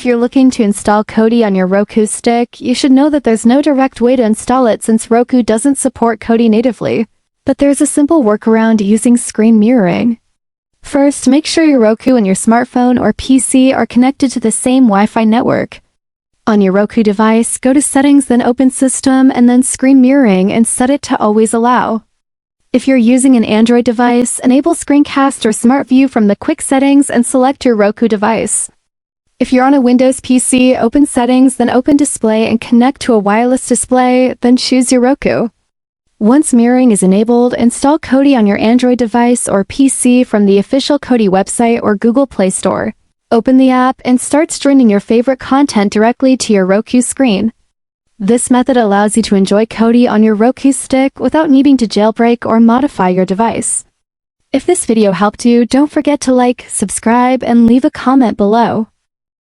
you're looking to install Kodi on your Roku stick, you should know that there's no direct way to install it since Roku doesn't support Kodi natively. But there's a simple workaround using screen mirroring. First, make sure your Roku and your smartphone or PC are connected to the same Wi-Fi network. On your Roku device, go to Settings, then Open System, and then Screen Mirroring and set it to Always Allow. If you're using an Android device, enable Screencast or Smart View from the Quick Settings and select your Roku device. If you're on a Windows PC, open Settings, then open Display and connect to a wireless display, then choose your Roku. Once mirroring is enabled, install Kodi on your Android device or PC from the official Kodi website or Google Play Store. Open the app and start streaming your favorite content directly to your Roku screen. This method allows you to enjoy Kodi on your Roku stick without needing to jailbreak or modify your device. If this video helped you, don't forget to like, subscribe, and leave a comment below.